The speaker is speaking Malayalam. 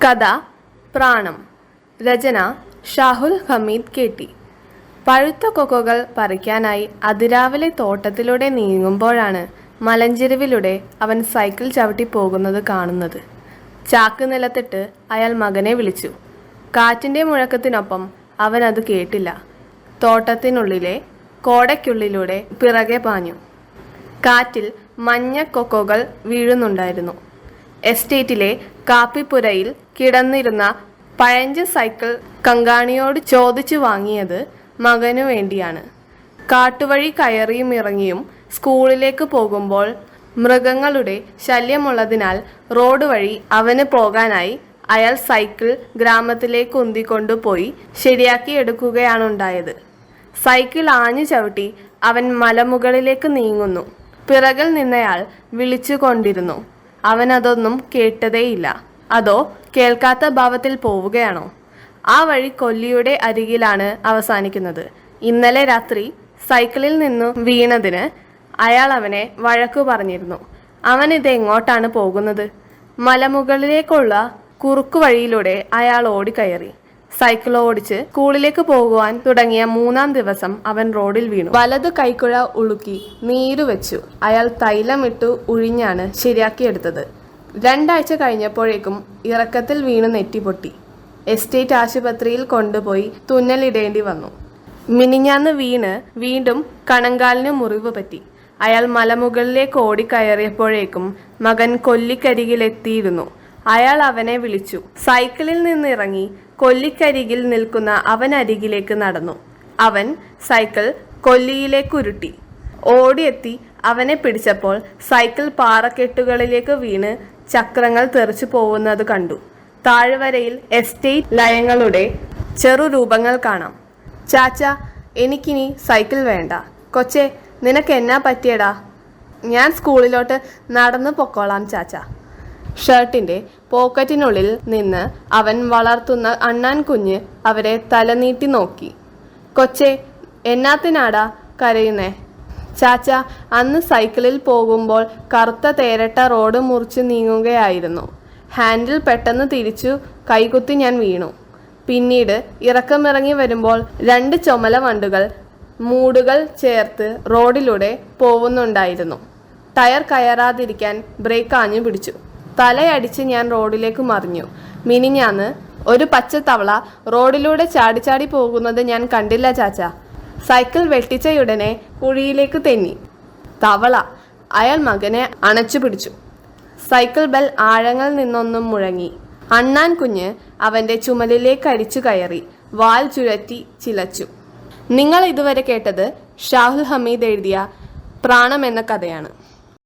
കഥ പ്രാണം. രചന ഷാഹുൽ ഹമീദ് KT. പഴുത്ത കൊക്കോകൾ പറിക്കാനായി അതിരാവിലെ തോട്ടത്തിലൂടെ നീങ്ങുമ്പോഴാണ് മലഞ്ചെരുവിലൂടെ അവൻ സൈക്കിൾ ചവിട്ടി പോകുന്നത് കാണുന്നത്. ചാക്ക് നിലത്തിട്ട് അയാൾ മകനെ വിളിച്ചു. കാറ്റിൻ്റെ മുഴക്കത്തിനൊപ്പം അവൻ അത് കേട്ടില്ല. തോട്ടത്തിനുള്ളിലെ കോടയ്ക്കുള്ളിലൂടെ പിറകെ പാഞ്ഞു. കാറ്റിൽ മഞ്ഞ കൊക്കോകൾ വീഴുന്നുണ്ടായിരുന്നു. എസ്റ്റേറ്റിലെ കാപ്പിപ്പുരയിൽ കിടന്നിരുന്ന പഴഞ്ച സൈക്കിൾ കങ്കാണിയോട് ചോദിച്ചു വാങ്ങിയത് മകനു വേണ്ടിയാണ്. കാട്ടുവഴി കയറിയും ഇറങ്ങിയും സ്കൂളിലേക്ക് പോകുമ്പോൾ മൃഗങ്ങളുടെ ശല്യമുള്ളതിനാൽ റോഡ് വഴി അവന് പോകാനായി അയാൾ സൈക്കിൾ ഗ്രാമത്തിലേക്ക് ഉന്തിക്കൊണ്ടുപോയി ശരിയാക്കി എടുക്കുകയാണുണ്ടായത്. സൈക്കിൾ ആഞ്ഞു ചവിട്ടി അവൻ മലമുകളിലേക്ക് നീങ്ങുന്നു. പിറകിൽ നിന്നയാൾ വിളിച്ചുകൊണ്ടിരുന്നു. അവനതൊന്നും കേട്ടതേയില്ല. അതോ കേൾക്കാത്ത ഭാവത്തിൽ പോവുകയാണോ? ആ വഴി കൊല്ലിയുടെ അരികിലാണ് അവസാനിക്കുന്നത്. ഇന്നലെ രാത്രി സൈക്കിളിൽ നിന്നു വീണതിന് അയാൾ അവനെ വഴക്കു പറഞ്ഞിരുന്നു. അവൻ ഇത് എങ്ങോട്ടാണ് പോകുന്നത്? മലമുകളിലേക്കുള്ള കുറുക്കു വഴിയിലൂടെ അയാൾ ഓടിക്കയറി. സൈക്കിൾ ഓടിച്ച് സ്കൂളിലേക്ക് പോകുവാൻ തുടങ്ങിയ 3-ാം ദിവസം അവൻ റോഡിൽ വീണു. വലതു കൈക്കുഴ ഉളുക്കി നീരുവെച്ചു അയാൾ തൈലമിട്ടു ഉഴിഞ്ഞാണ് ശരിയാക്കിയെടുത്തത്. 2 ആഴ്ച കഴിഞ്ഞപ്പോഴേക്കും ഇറക്കത്തിൽ വീണ് നെറ്റിപ്പൊട്ടി. എസ്റ്റേറ്റ് ആശുപത്രിയിൽ കൊണ്ടുപോയി തുന്നലിടേണ്ടി വന്നു. മിനിഞ്ഞാന്ന് വീണ് വീണ്ടും കണങ്കാലിന് മുറിവ് പറ്റി. അയാൾ മലമുകളിലേക്ക് ഓടിക്കയറിയപ്പോഴേക്കും മകൻ കൊല്ലിക്കരികിലെത്തിയിരുന്നു. അയാൾ അവനെ വിളിച്ചു. സൈക്കിളിൽ നിന്നിറങ്ങി കൊല്ലിക്കരികിൽ നിൽക്കുന്ന അവനരികിലേക്ക് നടന്നു. അവൻ സൈക്കിൾ കൊല്ലിയിലേക്കുരുട്ടി. ഓടിയെത്തി അവനെ പിടിച്ചപ്പോൾ സൈക്കിൾ പാറക്കെട്ടുകളിലേക്ക് വീണ് ചക്രങ്ങൾ തെറിച്ചു പോകുന്നത് കണ്ടു. താഴ്വരയിൽ എസ്റ്റേറ്റ് ലയങ്ങളുടെ ചെറുരൂപങ്ങൾ കാണാം. ചാച്ച, എനിക്കിനി സൈക്കിൾ വേണ്ട. കൊച്ചേ, നിനക്ക് എന്നാ പറ്റിയടാ? ഞാൻ സ്കൂളിലോട്ട് നടന്നു പൊക്കോളാം ചാച്ച. ഷർട്ടിന്റെ പോക്കറ്റിനുള്ളിൽ നിന്ന് അവൻ വളർത്തുന്ന അണ്ണാൻ കുഞ്ഞ് അവരെ തലനീട്ടി നോക്കി. കൊച്ചേ, എന്നാത്തിനാടാ കരയുന്നേ? ചാച്ച, അന്ന് സൈക്കിളിൽ പോകുമ്പോൾ കറുത്ത തേരട്ട റോഡ് മുറിച്ച് നീങ്ങുകയായിരുന്നു. ഹാൻഡിൽ പെട്ടെന്ന് തിരിച്ചു കൈകുത്തി ഞാൻ വീണു. പിന്നീട് ഇറക്കമിറങ്ങി വരുമ്പോൾ 2 ചുമല വണ്ടുകൾ മൂടുകൾ ചേർത്ത് റോഡിലൂടെ പോവുന്നുണ്ടായിരുന്നു. ടയർ കയറാതിരിക്കാൻ ബ്രേക്ക് ആഞ്ഞു പിടിച്ചു. തലയടിച്ച് ഞാൻ റോഡിലേക്ക് മറിഞ്ഞു. മിനിഞ്ഞാന്ന് ഒരു പച്ചത്തവള റോഡിലൂടെ ചാടി പോകുന്നത് ഞാൻ കണ്ടില്ല ചാച്ച. സൈക്കിൾ വെട്ടിച്ചയുടനെ കുഴിയിലേക്ക് തെന്നി. തവള. അയാൾ മകനെ അണച്ചു പിടിച്ചു. സൈക്കിൾ ബെൽ ആഴങ്ങളിൽ നിന്നൊന്നും മുഴങ്ങി. അണ്ണാൻ കുഞ്ഞ് അവൻ്റെ ചുമലിലേക്ക് അടിച്ചു കയറി വാൽ ചുഴറ്റി ചിലച്ചു. നിങ്ങൾ ഇതുവരെ കേട്ടത് ഷാഹുൽ ഹമീദ് എഴുതിയ പ്രാണം എന്ന കഥയാണ്.